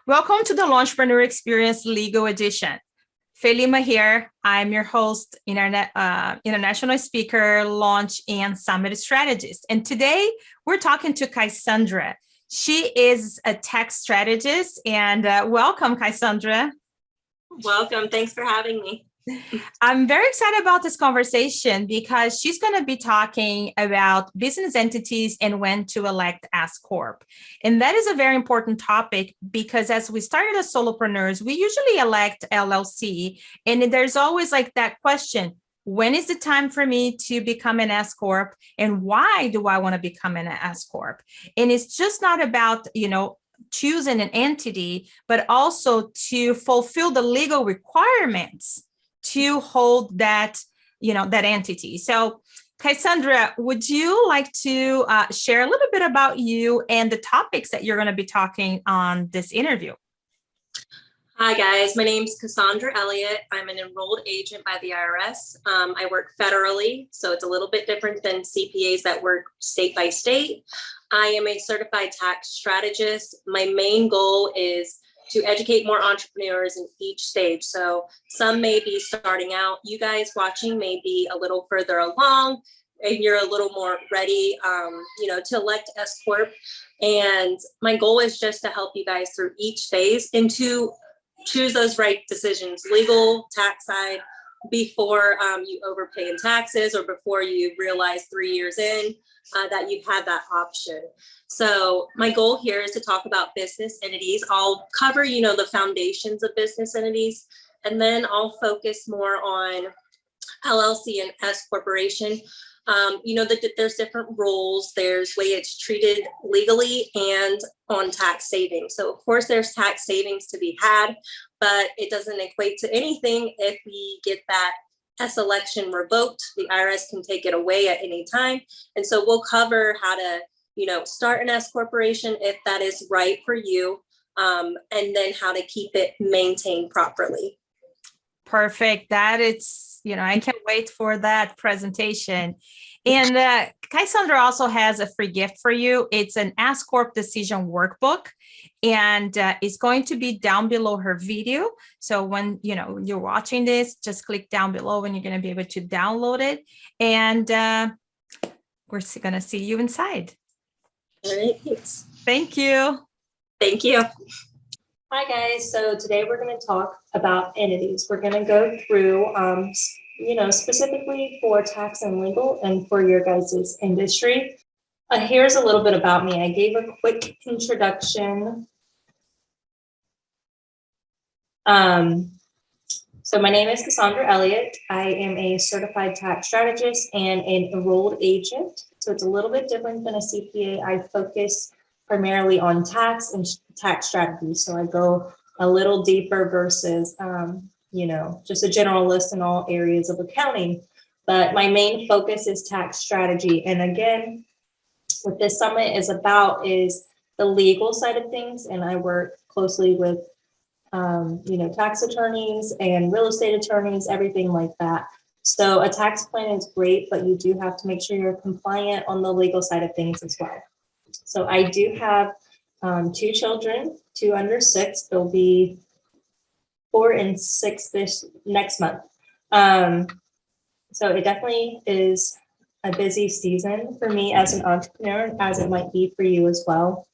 Welcome to the LaunchPreneur Experience Legal Edition. Felima here. I'm your host, international speaker, launch and summit strategist. And today we're talking to Kysondra. She is a tax strategist, and welcome, Kysondra. Welcome. Thanks for having me. I'm very excited about this conversation because she's going to be talking about business entities and when to elect as Corp. And that is a very important topic because as we started as solopreneurs, we usually elect LLC. And there's always like that question, when is the time for me to become an S Corp? And why do I want to become an S Corp? And it's just not about, choosing an entity, but also to fulfill the legal requirements to hold that, that entity. So Kysondra, would you like to share a little bit about you and the topics that you're going to be talking on this interview? Hi, guys. My name is Kysondra Elliott. I'm an enrolled agent by the IRS. I work federally, so it's a little bit different than CPAs that work state by state. I am a certified tax strategist. My main goal is to educate more entrepreneurs in each stage. So some may be starting out. You guys watching may be a little further along and you're a little more ready, to elect S Corp. And my goal is just to help you guys through each phase and to choose those right decisions, legal, tax side, before you overpay in taxes or before you realize 3 years in that you've had that option. So my goal here is to talk about business entities. I'll cover, the foundations of business entities, and then I'll focus more on LLC and S corporation. There's different rules. There's way it's treated legally and on tax savings. So of course there's tax savings to be had, but it doesn't equate to anything if we get that S election revoked. The IRS can take it away at any time. And so we'll cover how to, start an S corporation if that is right for you, and then how to keep it maintained properly. Perfect. That it's, I can't wait for that presentation. And Kysondra also has a free gift for you. It's an S Corp decision workbook, and it's going to be down below her video. So when, you're watching this, just click down below and you're going to be able to download it. And we're going to see you inside. All right. Thanks. Thank you. Thank you. Hi, guys. So today we're going to talk about entities. We're going to go through, specifically for tax and legal and for your guys' industry. Here's a little bit about me. I gave a quick introduction. So my name is Kysondra Elliott. I am a certified tax strategist and an enrolled agent. So it's a little bit different than a CPA. I focus primarily on tax and tax strategies. So I go a little deeper versus, just a generalist in all areas of accounting. But my main focus is tax strategy. And again, what this summit is about is the legal side of things. And I work closely with, tax attorneys and real estate attorneys, everything like that. So a tax plan is great, but you do have to make sure you're compliant on the legal side of things as well. So I do have 2 children, 2 under 6. They'll be 4 and 6 this next month. So it definitely is a busy season for me as an entrepreneur, as it might be for you as well.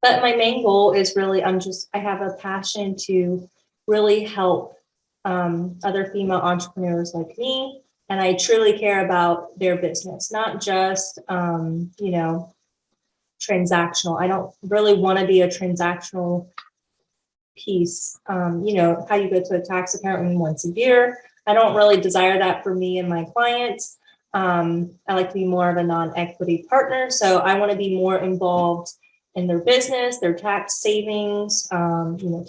But my main goal is really, I have a passion to really help other female entrepreneurs like me. And I truly care about their business, not just, transactional. I don't really want to be a transactional piece. How you go to a tax accountant once a year. I don't really desire that for me and my clients. I like to be more of a non-equity partner. So I want to be more involved in their business, their tax savings,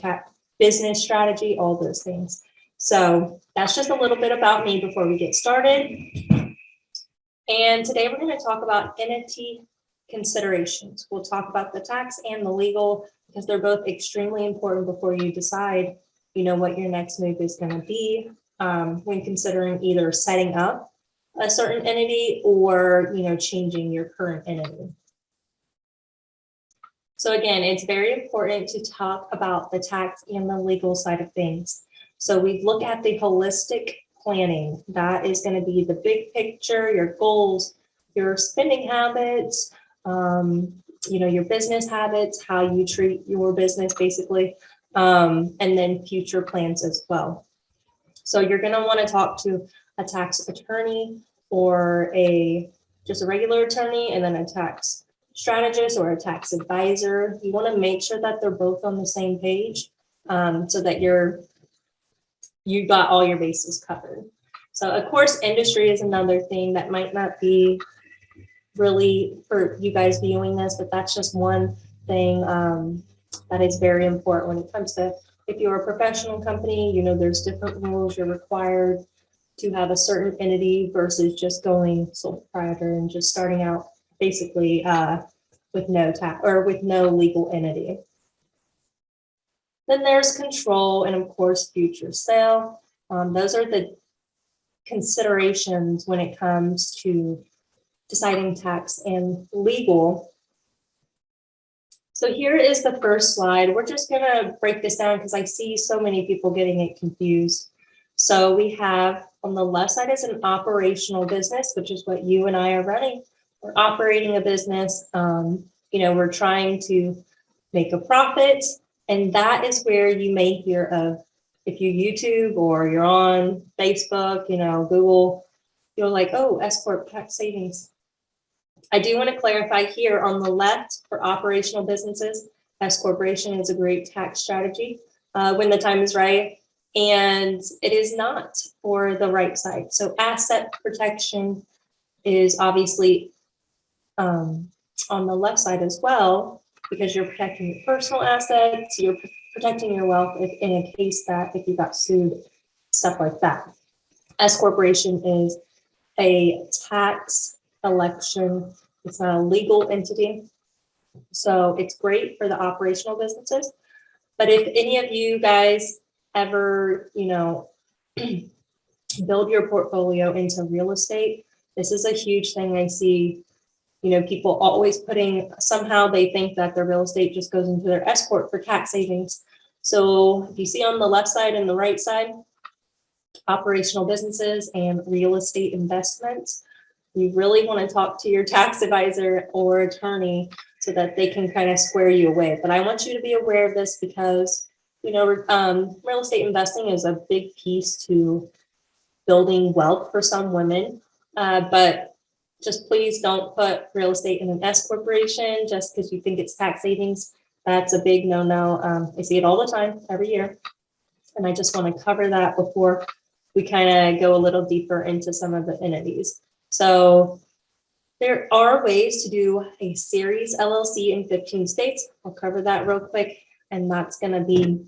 tax business strategy, all those things. So that's just a little bit about me before we get started. And today we're going to talk about entity considerations. We'll talk about the tax and the legal because they're both extremely important before you decide, what your next move is going to be when considering either setting up a certain entity or, changing your current entity. So again, it's very important to talk about the tax and the legal side of things. So we look at the holistic planning. That is going to be the big picture, your goals, your spending habits, your business habits, how you treat your business basically, and then future plans as well. So you're going to want to talk to a tax attorney or just a regular attorney, and then a tax strategist or a tax advisor. You want to make sure that they're both on the same page, so that you got all your bases covered. So of course, industry is another thing that might not be really for you guys viewing this, but that's just one thing that is very important when it comes to, if you're a professional company, there's different rules. You're required to have a certain entity versus just going sole proprietor and just starting out basically with no tax or with no legal entity. Then there's control and of course future sale. Those are the considerations when it comes to deciding tax and legal. So here is the first slide. We're just going to break this down because I see so many people getting it confused. So we have on the left side is an operational business, which is what you and I are running. We're operating a business. We're trying to make a profit. And that is where you may hear of, if you YouTube or you're on Facebook, Google, you're like, oh, S Corp tax savings. I do want to clarify here on the left for operational businesses, S Corporation is a great tax strategy when the time is right. And it is not for the right side. So asset protection is obviously on the left side as well, because you're protecting your personal assets, you're protecting your wealth in a case that if you got sued, stuff like that. S Corporation is a tax election. It's not a legal entity. So it's great for the operational businesses. But if any of you guys ever, build your portfolio into real estate, this is a huge thing I see. People always putting, somehow they think that their real estate just goes into their S Corp for tax savings. So if you see on the left side and the right side, operational businesses and real estate investments, you really want to talk to your tax advisor or attorney so that they can kind of square you away. But I want you to be aware of this because, real estate investing is a big piece to building wealth for some women. But just please don't put real estate in an S corporation just because you think it's tax savings. That's a big no-no. I see it all the time, every year. And I just want to cover that before we kind of go a little deeper into some of the entities. So there are ways to do a series LLC in 15 states. I'll cover that real quick. And that's going to be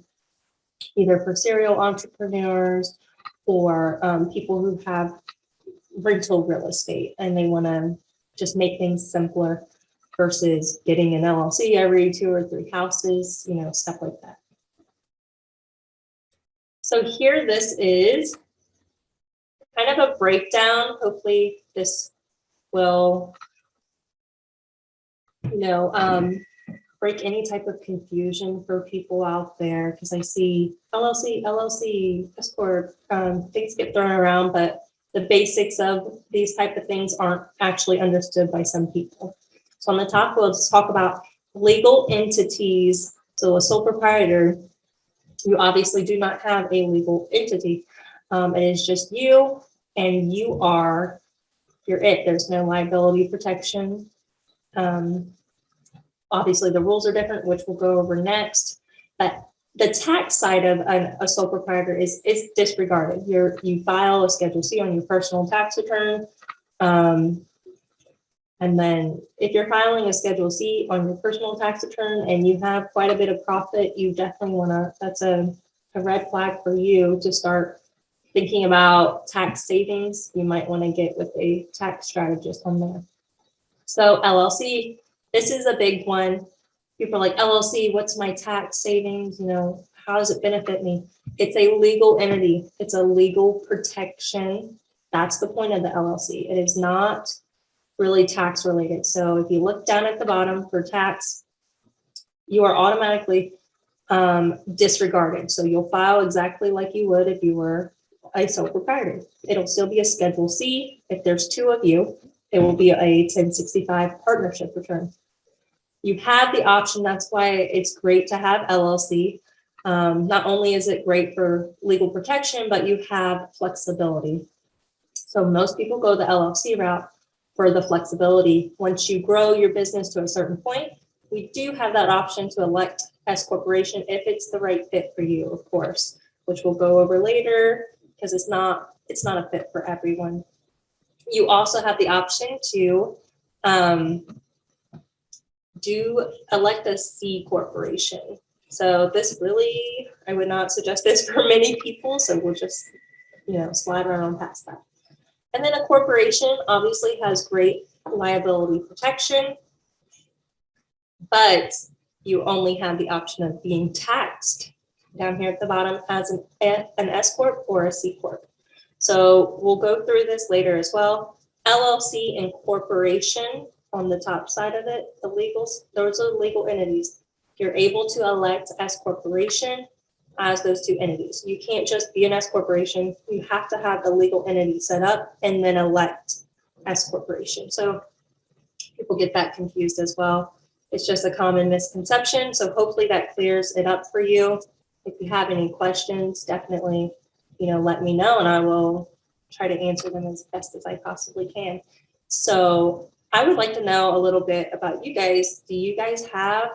either for serial entrepreneurs or people who have rental real estate and they want to just make things simpler versus getting an LLC every 2 or 3 houses, stuff like that. So here, this is kind of a breakdown. Hopefully this will, break any type of confusion for people out there, because I see LLC, S Corp, things get thrown around, but the basics of these type of things aren't actually understood by some people. So on the top, we'll just talk about legal entities. So a sole proprietor, you obviously do not have a legal entity. It is just you, and you're it. There's no liability protection. Obviously, the rules are different, which we'll go over next. But the tax side of a sole proprietor is disregarded. You file a Schedule C on your personal tax return. And then if you're filing a Schedule C on your personal tax return and you have quite a bit of profit, you definitely want to, that's a red flag for you to start thinking about tax savings. You might want to get with a tax strategist on there. So LLC, this is a big one. People are like, LLC, what's my tax savings? How does it benefit me? It's a legal entity. It's a legal protection. That's the point of the LLC. It is not really tax related. So if you look down at the bottom for tax, you are automatically disregarded. So you'll file exactly like you would if you were a sole proprietor. It'll still be a Schedule C. If there's two of you, it will be a 1065 partnership return. You have the option. That's why it's great to have LLC. Not only is it great for legal protection, but you have flexibility. So most people go the LLC route for the flexibility. Once you grow your business to a certain point, we do have that option to elect S corporation if it's the right fit for you, of course, which we'll go over later because it's not a fit for everyone. You also have the option to elect a C corporation. So this really, I would not suggest this for many people. So we'll just, slide right on past that. And then a corporation obviously has great liability protection, but you only have the option of being taxed down here at the bottom as an S corp or a C corp. So we'll go through this later as well. LLC and corporation on the top side of it, the legals, those are legal entities. You're able to elect S corporation as those two entities. You can't just be an S corporation. You have to have the legal entity set up and then elect S corporation. So people get that confused as well. It's just a common misconception. So hopefully that clears it up for you. If you have any questions, definitely, let me know and I will try to answer them as best as I possibly can. So I would like to know a little bit about you guys. Do you guys have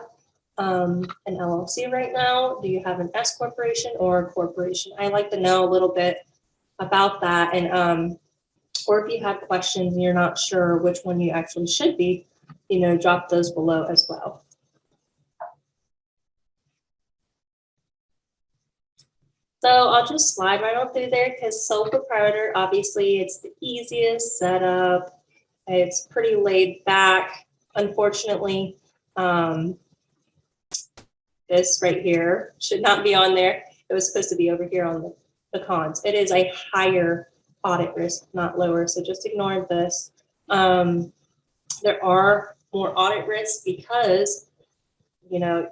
an LLC right now? Do you have an S corporation or a corporation? I'd like to know a little bit about that. And or if you have questions and you're not sure which one you actually should be, drop those below as well. So I'll just slide right on through there because sole proprietor, obviously it's the easiest setup. It's pretty laid back. Unfortunately, this right here should not be on there. It was supposed to be over here on the cons. It is a higher audit risk, not lower. So just ignore this. There are more audit risks because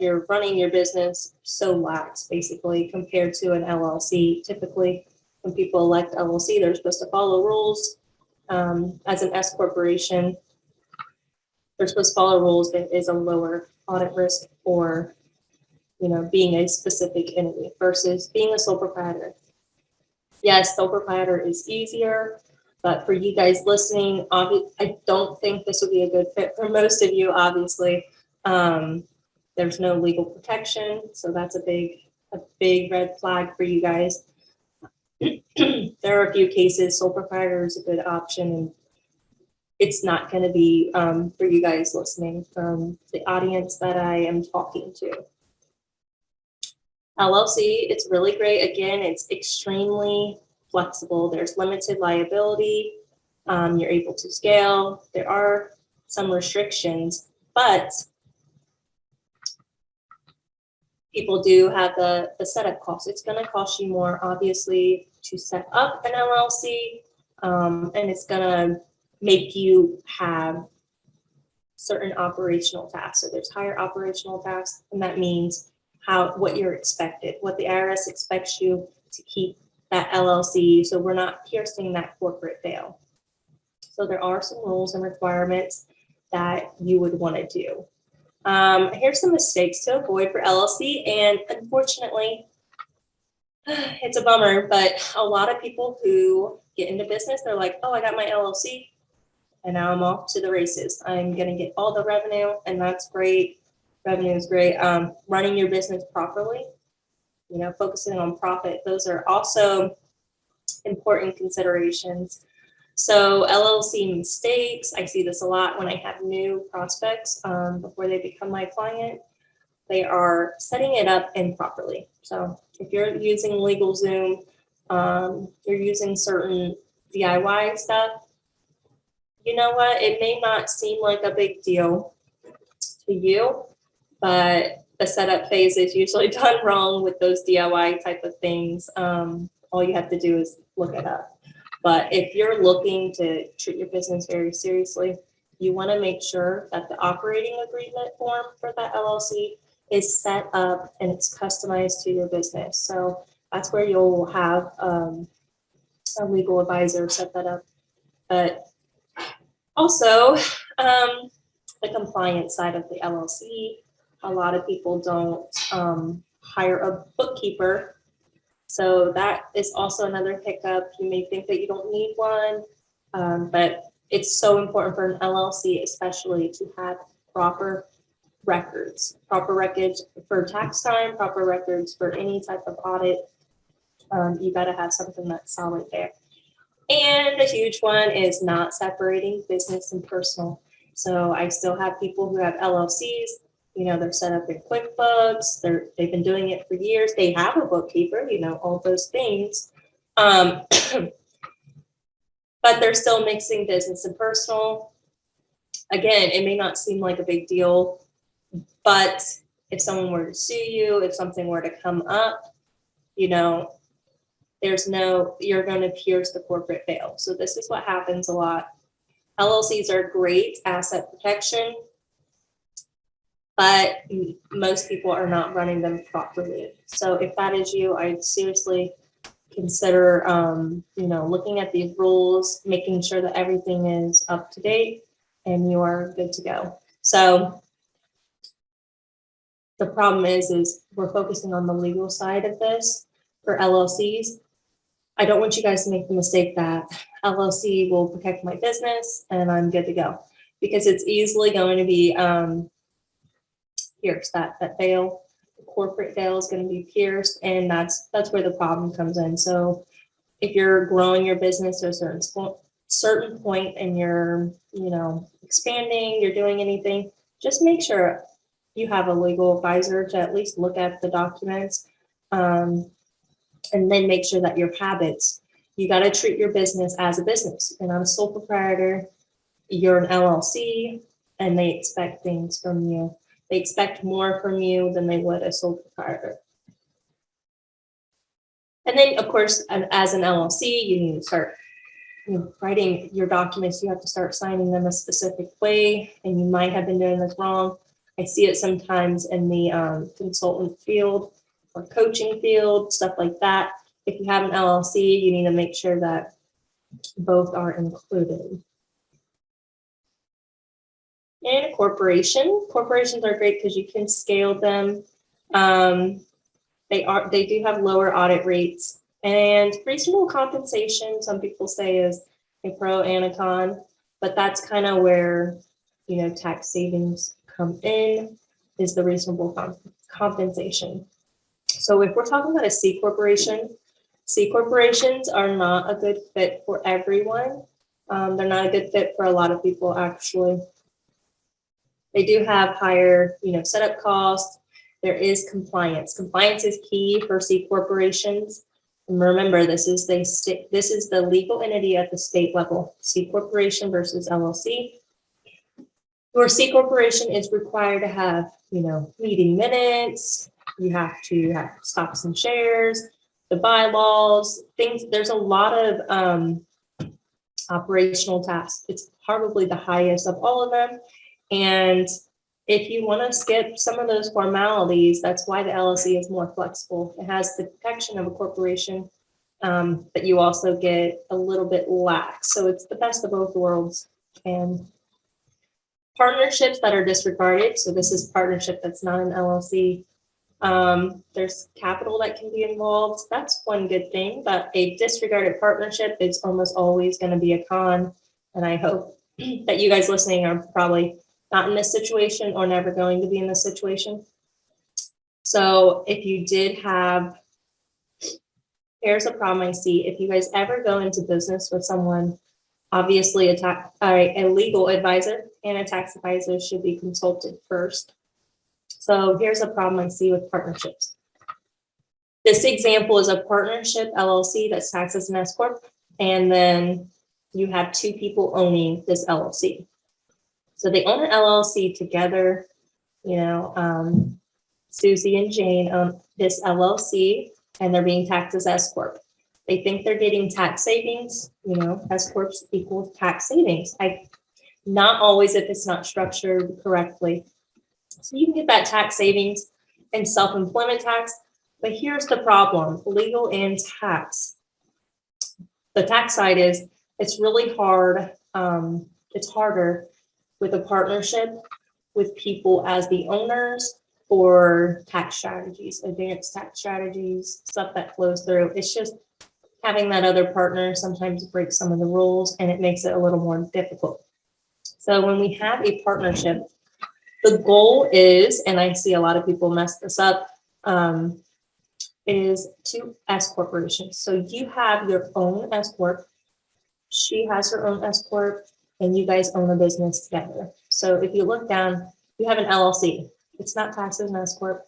you're running your business so lax basically compared to an LLC. Typically when people elect LLC, they're supposed to follow rules. As an S corporation, they're supposed to follow rules. There is a lower audit risk for being a specific entity versus being a sole proprietor. Yes, sole proprietor is easier, but for you guys listening, I don't think this would be a good fit for most of you, obviously. There's no legal protection, so that's a big red flag for you guys. There are a few cases, sole proprietor is a good option, and it's not going to be for you guys listening from the audience that I am talking to. LLC, it's really great. Again, it's extremely flexible. There's limited liability. You're able to scale. There are some restrictions, but people do have the setup cost. It's going to cost you more, obviously, to set up an LLC, and it's going to make you have certain operational tasks. So there's higher operational tasks, and that means what you're expected, what the IRS expects you to keep that LLC. So we're not piercing that corporate veil. So there are some rules and requirements that you would want to do. Here's some mistakes to avoid for LLC. And unfortunately, it's a bummer, but a lot of people who get into business, they're like, oh, I got my LLC and now I'm off to the races. I'm going to get all the revenue and that's great. Revenue is great. Running your business properly, focusing on profit. Those are also important considerations. So LLC mistakes, I see this a lot when I have new prospects before they become my client. They are setting it up improperly. So if you're using LegalZoom, you're using certain DIY stuff, you know what? It may not seem like a big deal to you, but the setup phase is usually done wrong with those DIY type of things. All you have to do is look it up. But if you're looking to treat your business very seriously, you want to make sure that the operating agreement form for that LLC is set up and it's customized to your business. So that's where you'll have a legal advisor set that up. But also, the compliance side of the LLC, a lot of people don't hire a bookkeeper. So that is also another hiccup. You may think that you don't need one, but it's so important for an LLC, especially to have proper records for tax time, proper records for any type of audit. You got to have something that's solid there. And a huge one is not separating business and personal. So I still have people who have LLCs, they're set up in QuickBooks, they've been doing it for years. They have a bookkeeper, all those things. But they're still mixing business and personal. Again, it may not seem like a big deal, but if someone were to sue you, if something were to come up, you're going to pierce the corporate veil. So this is what happens a lot. LLCs are great asset protection, but most people are not running them properly. So if that is you, I'd seriously consider, looking at these rules, making sure that everything is up to date and you are good to go. So the problem is we're focusing on the legal side of this for LLCs. I don't want you guys to make the mistake that LLC will protect my business and I'm good to go, because it's easily going to be pierced. That veil, the corporate veil is going to be pierced, and that's where the problem comes in. So if you're growing your business to a certain point and you're expanding, you're doing anything, just make sure you have a legal advisor to at least look at the documents. And then make sure that your habits, you got to treat your business as a business. You're not a sole proprietor, you're an LLC, and they expect things from you. They expect more from you than they would a sole proprietor. And then, of course, as an LLC, you need to start writing your documents. You have to start signing them a specific way, and you might have been doing this wrong. I see it sometimes in the consultant field or coaching field, stuff like that. If you have an LLC, you need to make sure that both are included. And a corporation. Corporations are great because you can scale them. They do have lower audit rates and reasonable compensation. Some people say is a pro and a con, but that's kind of where tax savings come in, is the reasonable compensation. So if we're talking about a C corporation, C corporations are not a good fit for everyone. They're not a good fit for a lot of people, actually. They do have higher, setup costs. There is compliance. Compliance is key for C corporations. And remember, this is the legal entity at the state level, C corporation versus LLC. Your C corporation is required to have, meeting minutes. You have to have stocks and shares, the bylaws, things. There's a lot of operational tasks. It's probably the highest of all of them. And if you want to skip some of those formalities, that's why the LLC is more flexible. It has the protection of a corporation, but you also get a little bit lax. So it's the best of both worlds. And partnerships that are disregarded. So this is partnership that's not an LLC. There's capital that can be involved. That's one good thing, but a disregarded partnership is almost always going to be a con. And I hope that you guys listening are probably not in this situation or never going to be in this situation. So if you did have, here's a problem I see. If you guys ever go into business with someone, obviously a legal advisor and a tax advisor should be consulted first. So here's a problem I see with partnerships. This example is a partnership LLC that's taxed as an S Corp, and then you have two people owning this LLC. So they own an LLC together, Susie and Jane own this LLC, and they're being taxed as S Corp. They think they're getting tax savings, S Corps equals tax savings. Not always if it's not structured correctly. So you can get that tax savings and self-employment tax. But here's the problem, legal and tax. The tax side is, it's really hard. It's harder with a partnership with people as the owners, or tax strategies, advanced tax strategies, stuff that flows through. It's just having that other partner sometimes breaks some of the rules, and it makes it a little more difficult. So when we have a partnership, the goal is, and I see a lot of people mess this up, is to S corporation. So you have your own S corp, she has her own S corp, and you guys own a business together. So if you look down, you have an LLC. It's not taxed as an S corp.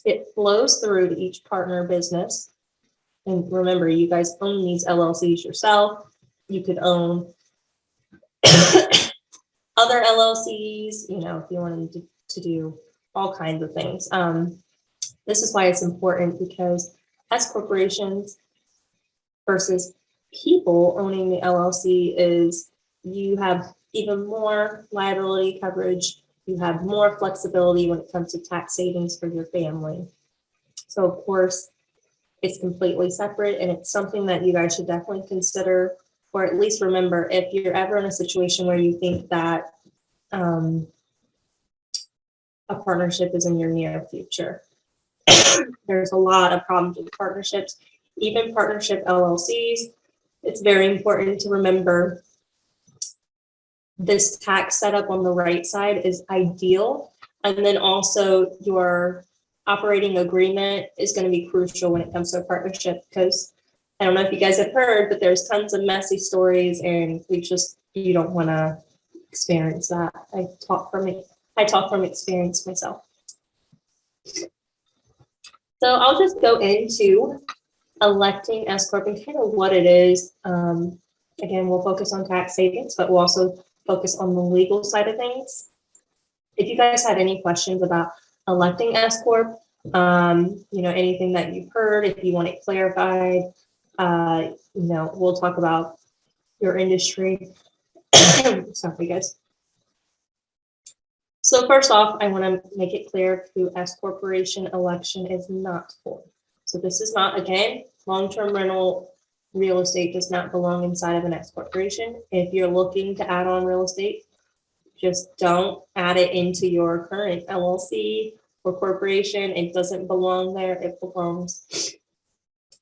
It flows through to each partner business. And remember, you guys own these LLCs yourself. You could own other LLCs, you know, if you wanted to do all kinds of things. This is why it's important, because S corporations versus people owning the LLC is, you have even more liability coverage. You have more flexibility when it comes to tax savings for your family. So of course, it's completely separate, and it's something that you guys should definitely consider, or at least remember, if you're ever in a situation where you think that a partnership is in your near future. There's a lot of problems with partnerships, even partnership LLCs. It's very important to remember this tax setup on the right side is ideal. And then also your operating agreement is going to be crucial when it comes to a partnership, because I don't know if you guys have heard, but there's tons of messy stories, and you don't want to experience that. I talk from experience myself. So I'll just go into electing S corp and kind of what it is. Again, we'll focus on tax savings, but we'll also focus on the legal side of things. If you guys have any questions about electing S corp, anything that you've heard, if you want it clarified, we'll talk about your industry. Sorry, guys. So first off, I want to make it clear who S corporation election is not for. So this is not, again, long-term rental real estate does not belong inside of an S corporation. If you're looking to add on real estate, just don't add it into your current LLC or corporation. It doesn't belong there. It belongs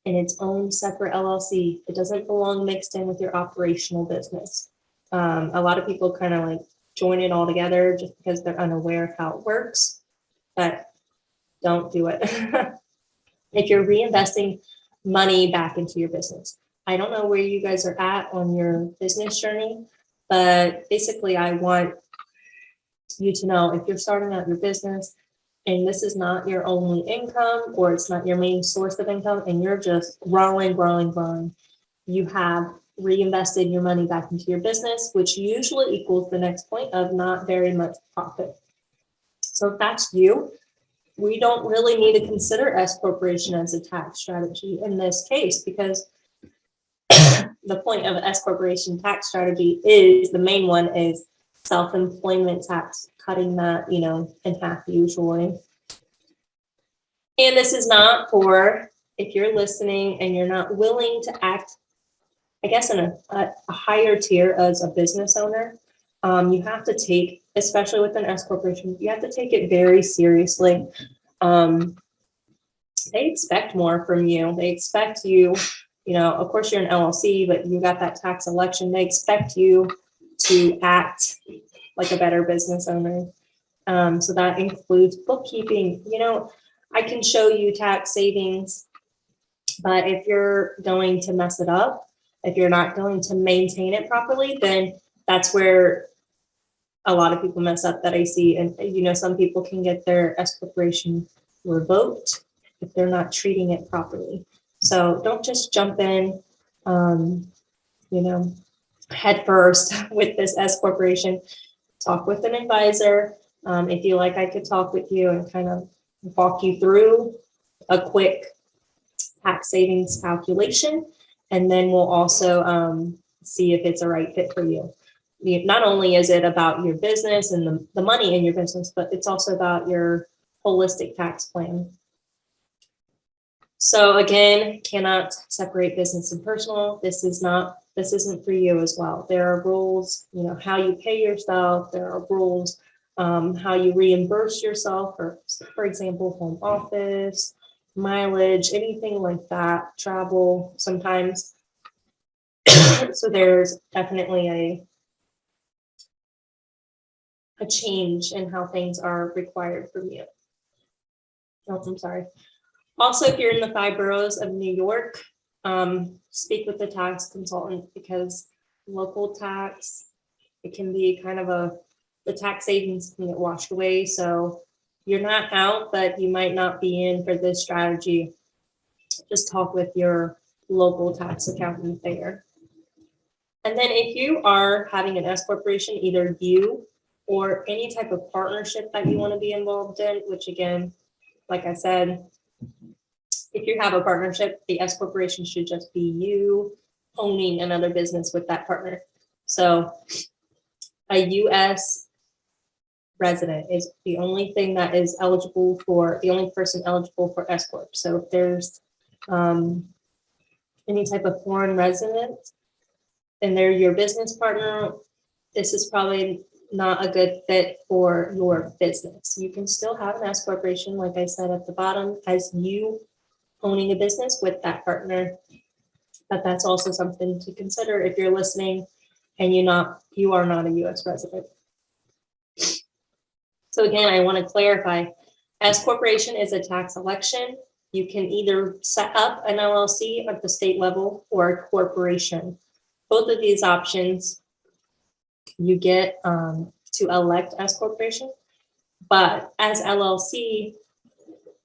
in its own separate LLC. It doesn't belong mixed in with your operational business. A lot of people kind of like join it all together just because they're unaware of how it works, but don't do it. If you're reinvesting money back into your business, I don't know where you guys are at on your business journey, but basically I want you to know, if you're starting out your business and this is not your only income, or it's not your main source of income, and you're just growing, you have reinvested your money back into your business, which usually equals the next point of not very much profit. So if that's you, we don't really need to consider S corporation as a tax strategy in this case, because the point of S corporation tax strategy is, the main one is self-employment tax, cutting that, in half usually. And this is not for, if you're listening and you're not willing to act, I guess, in a higher tier as a business owner, you have to take, especially with an S corporation, you have to take it very seriously. They expect more from you. They expect you, of course you're an LLC, but you got that tax election. They expect you to act like a better business owner. So that includes bookkeeping. I can show you tax savings, but if you're going to mess it up, if you're not going to maintain it properly, then that's where a lot of people mess up that I see. And, some people can get their S corporation revoked if they're not treating it properly. So don't just jump in, head first with this S corporation. Talk with an advisor. If you like, I could talk with you and kind of walk you through a quick tax savings calculation. And then we'll also see if it's a right fit for you. Not only is it about your business and the money in your business, but it's also about your holistic tax plan. So again, cannot separate business and personal. This isn't for you as well. There are rules, how you pay yourself. There are rules, how you reimburse yourself, for example, home office, mileage, anything like that, travel sometimes. So there's definitely a change in how things are required from you. Oh, I'm sorry. Also, if you're in the 5 boroughs of New York, speak with the tax consultant, because local tax, it can be kind of the tax savings can get washed away. So you're not out, but you might not be in for this strategy. Just talk with your local tax accountant there. And then if you are having an S corporation, either you or any type of partnership that you want to be involved in, which again, like I said, if you have a partnership, the S corporation should just be you owning another business with that partner. So a U.S. resident is the only thing that is eligible for, the only person eligible for S corp. So if there's any type of foreign resident and they're your business partner, this is probably not a good fit for your business. You can still have an S corporation, like I said at the bottom, as you owning a business with that partner, but that's also something to consider if you're listening and you are not a U.S. resident. So again, I want to clarify, S corporation is a tax election. You can either set up an LLC at the state level or a corporation. Both of these options, you get to elect as corporation, but as LLC,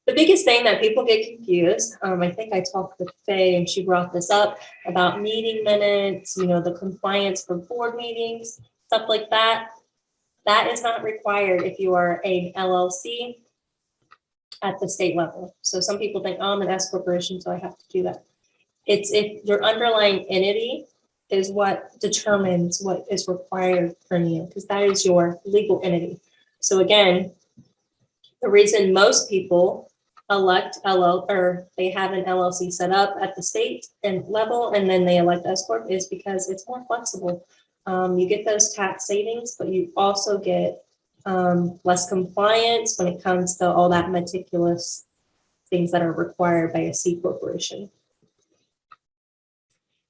the biggest thing that people get confused, I think I talked with Faye and she brought this up about meeting minutes, the compliance for board meetings, stuff like that. That is not required if you are an LLC at the state level. So some people think, oh, I'm an S corporation, so I have to do that. It's if your underlying entity is what determines what is required from you, because that is your legal entity. So again, the reason most people elect or they have an LLC set up at the state and level, and then they elect S corp is because it's more flexible. You get those tax savings, but you also get less compliance when it comes to all that meticulous things that are required by a C corporation.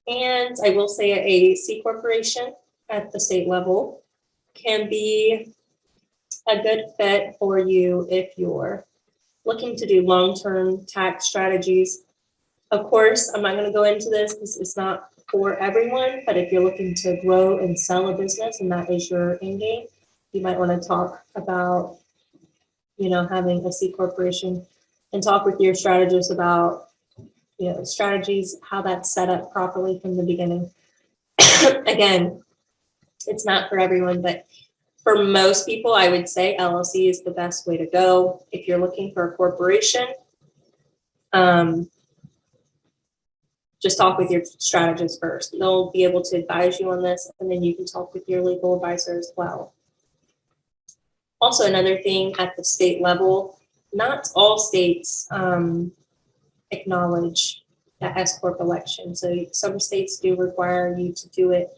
And I will say a C corporation at the state level can be a good fit for you if you're looking to do long-term tax strategies. Of course, I'm not going to go into this. This is not for everyone, but if you're looking to grow and sell a business and that is your end game, you might want to talk about, having a C corporation and talk with your strategist about, strategies, how that's set up properly from the beginning. Again, it's not for everyone, but for most people, I would say LLC is the best way to go. If you're looking for a corporation, just talk with your strategist first. They'll be able to advise you on this, and then you can talk with your legal advisor as well. Also, another thing at the state level, not all states acknowledge the S corp election. So some states do require you to do it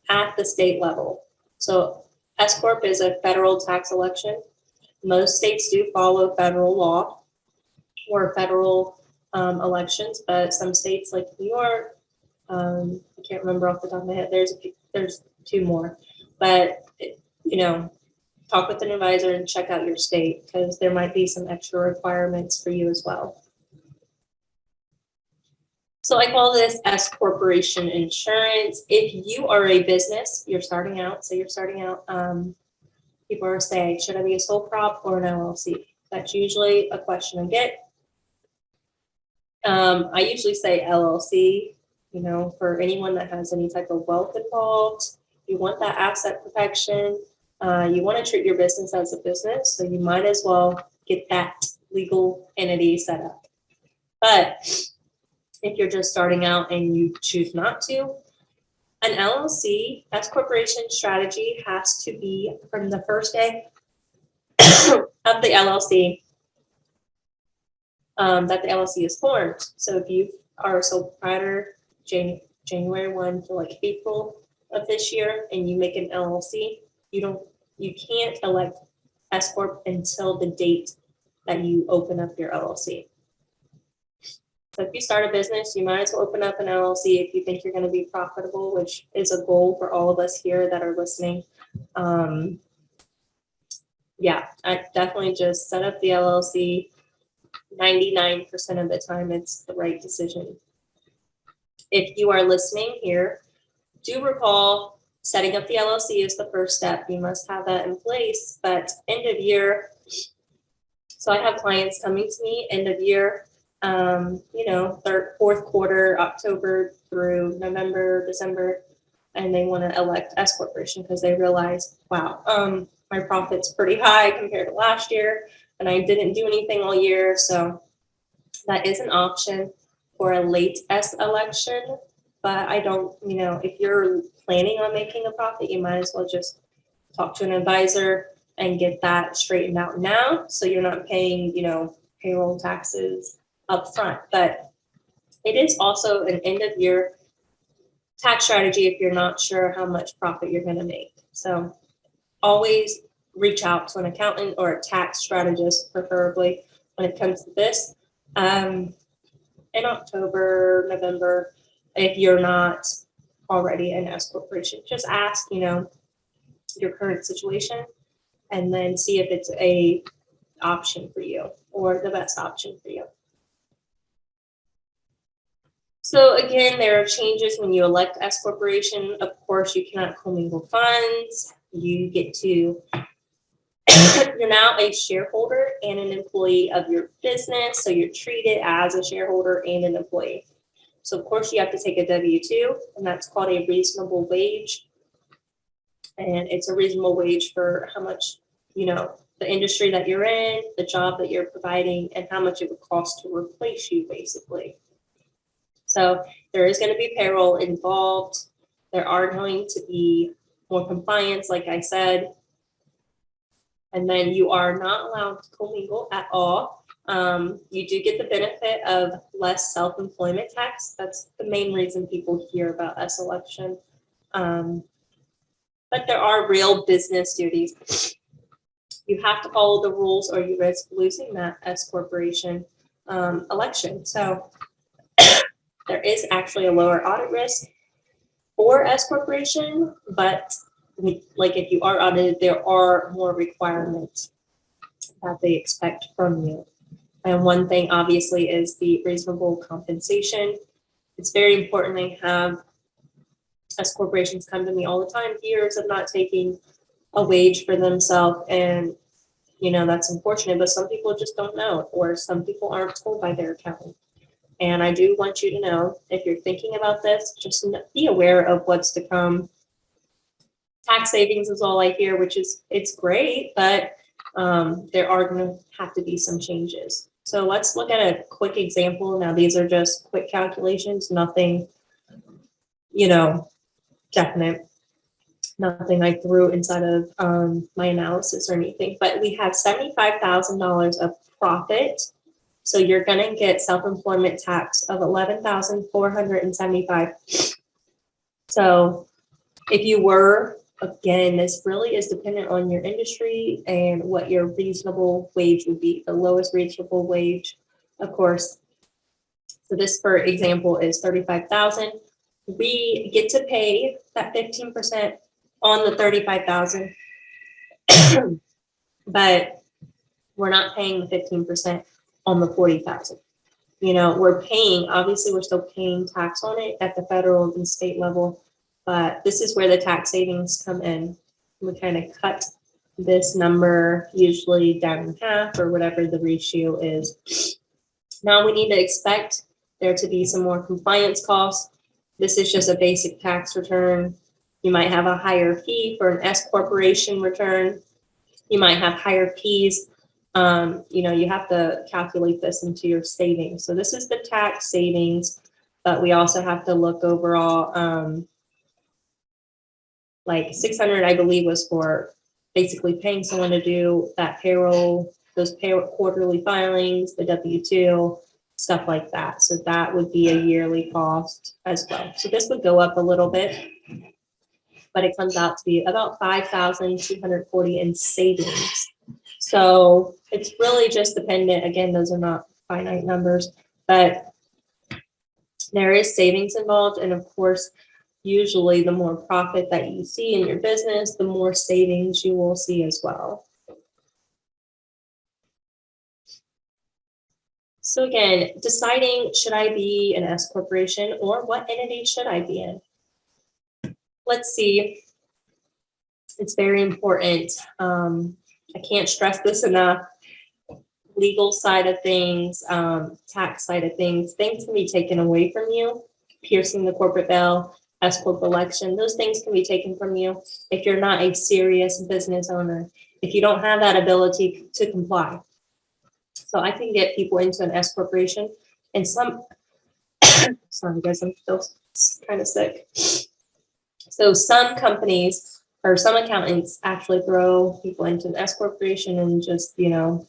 at the state level. So S corp is a federal tax election. Most states do follow federal law or federal elections, but some states like New York, I can't remember off the top of my head. There's 2 more, but talk with an advisor and check out your state because there might be some extra requirements for you as well. So I call this S corporation insurance. If you are a business, you're starting out, people are saying, should I be a sole prop or an LLC? That's usually a question I get. I usually say LLC, for anyone that has any type of wealth involved. You want that asset protection. You want to treat your business as a business, so you might as well get that legal entity set up. But if you're just starting out and you choose not to, an LLC, S corporation strategy has to be from the first day of the LLC that the LLC is formed. So if you are a sole proprietor, January 1 to like April of this year, and you make an LLC, you can't elect S Corp until the date that you open up your LLC. So if you start a business, you might as well open up an LLC if you think you're going to be profitable, which is a goal for all of us here that are listening. Yeah, I definitely just set up the LLC. 99% of the time, it's the right decision. If you are listening here, do recall setting up the LLC is the first step. You must have that in place. But end of year, so I have clients coming to me end of year, fourth quarter, October through November, December, and they want to elect S corporation because they realize, wow, my profit's pretty high compared to last year, and I didn't do anything all year. So that is an option for a late S election. But I don't, if you're planning on making a profit, you might as well just talk to an advisor and get that straightened out now, so you're not paying, payroll taxes up front. But it is also an end of year tax strategy if you're not sure how much profit you're going to make. So always reach out to an accountant or a tax strategist, preferably when it comes to this. In October, November, if you're not already an S corporation, just ask, your current situation, and then see if it's a option for you or the best option for you. So again, there are changes when you elect S corporation. Of course, you cannot commingle funds. You get to, you're now a shareholder and an employee of your business. So you're treated as a shareholder and an employee. So of course you have to take a W-2, and that's called a reasonable wage. And it's a reasonable wage for how much, the industry that you're in, the job that you're providing, and how much it would cost to replace you, basically. So there is going to be payroll involved. There are going to be more compliance, like I said. And then you are not allowed to commingle at all. You do get the benefit of less self-employment tax. That's the main reason people hear about S election. But there are real business duties. You have to follow the rules or you risk losing that S corporation election. So there is actually a lower audit risk for S corporation, but like if you are audited, there are more requirements that they expect from you. And one thing obviously is the reasonable compensation. It's very important. I have S corporations come to me all the time, years of not taking a wage for themselves. And, that's unfortunate, but some people just don't know, or some people aren't told by their accountant. And I do want you to know, if you're thinking about this, just be aware of what's to come. Tax savings is all I hear, which is, it's great, but there are going to have to be some changes. So let's look at a quick example. Now, these are just quick calculations, nothing, definite, nothing I threw inside of my analysis or anything, but we have $75,000 of profit. So you're going to get self-employment tax of $11,475. So if you were, again, this really is dependent on your industry and what your reasonable wage would be, the lowest reasonable wage, of course. So this, for example, is $35,000. We get to pay that 15% on the $35,000, but we're not paying the 15% on the $40,000. We're paying, obviously we're still paying tax on it at the federal and state level, but this is where the tax savings come in. We kind of cut this number usually down in half or whatever the ratio is. Now we need to expect there to be some more compliance costs. This is just a basic tax return. You might have a higher fee for an S corporation return. You might have higher fees. You have to calculate this into your savings. So this is the tax savings, but we also have to look overall, like 600, I believe, was for basically paying someone to do that payroll those quarterly filings, the W-2, stuff like that. So that would be a yearly cost as well. So this would go up a little bit, but it comes out to be about $5,240 in savings. So it's really just dependent. Again, those are not finite numbers, but there is savings involved. And of course, usually the more profit that you see in your business, the more savings you will see as well. So again, deciding, should I be an S corporation or what entity should I be in? Let's see. It's very important. I can't stress this enough. Legal side of things, tax side of things can be taken away from you. Piercing the corporate veil, S corp election, those things can be taken from you if you're not a serious business owner, if you don't have that ability to comply. So I can get people into an S corporation, and some, sorry guys, I'm still kind of sick. So some companies or some accountants actually throw people into an S corporation and just,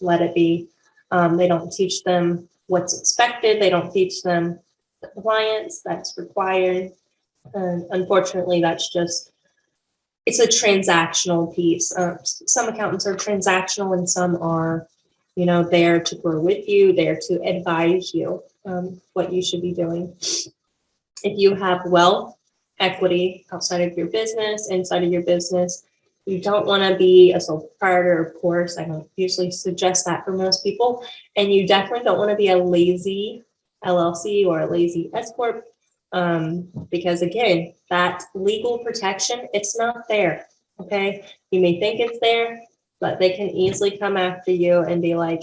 let it be. They don't teach them what's expected. They don't teach them the compliance that's required. And unfortunately, it's a transactional piece. Some accountants are transactional and some are, there to grow with you, there to advise you what you should be doing. If you have wealth, equity outside of your business, inside of your business, you don't want to be a sole proprietor, of course. I don't usually suggest that for most people. And you definitely don't want to be a lazy LLC or a lazy S Corp. Because again, that legal protection, it's not there. Okay. You may think it's there, but they can easily come after you and be like,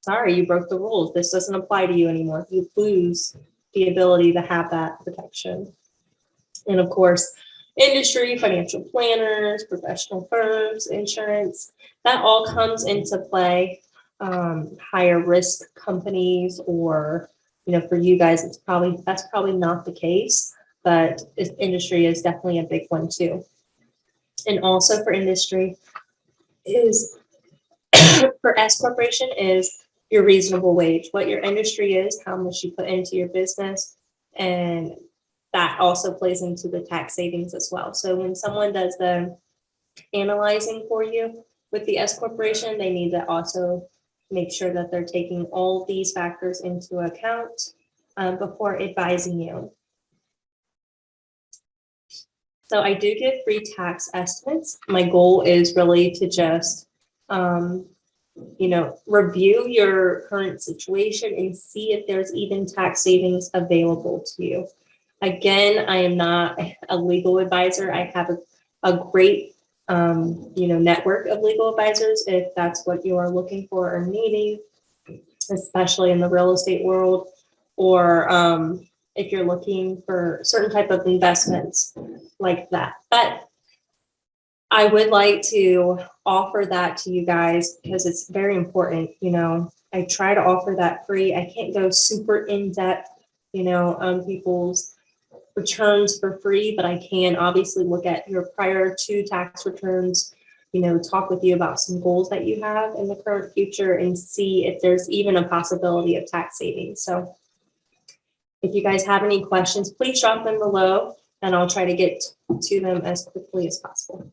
sorry, you broke the rules. This doesn't apply to you anymore. You lose the ability to have that protection. And of course, industry, financial planners, professional firms, insurance, that all comes into play. Higher risk companies, or for you guys, that's probably not the case, but industry is definitely a big one too. And also for industry is for S corporation is your reasonable wage, what your industry is, how much you put into your business, and that also plays into the tax savings as well. So when someone does the analyzing for you with the S corporation, they need to also make sure that they're taking all these factors into account before advising you. So I do give free tax estimates. My goal is really to just, review your current situation and see if there's even tax savings available to you. Again, I am not a legal advisor. I have a great, network of legal advisors if that's what you are looking for or needing, especially in the real estate world, or if you're looking for certain type of investments like that. But I would like to offer that to you guys because it's very important. I try to offer that free. I can't go super in depth, on people's returns for free, but I can obviously look at your prior to tax returns, talk with you about some goals that you have in the current future and see if there's even a possibility of tax savings. So if you guys have any questions, please drop them below and I'll try to get to them as quickly as possible.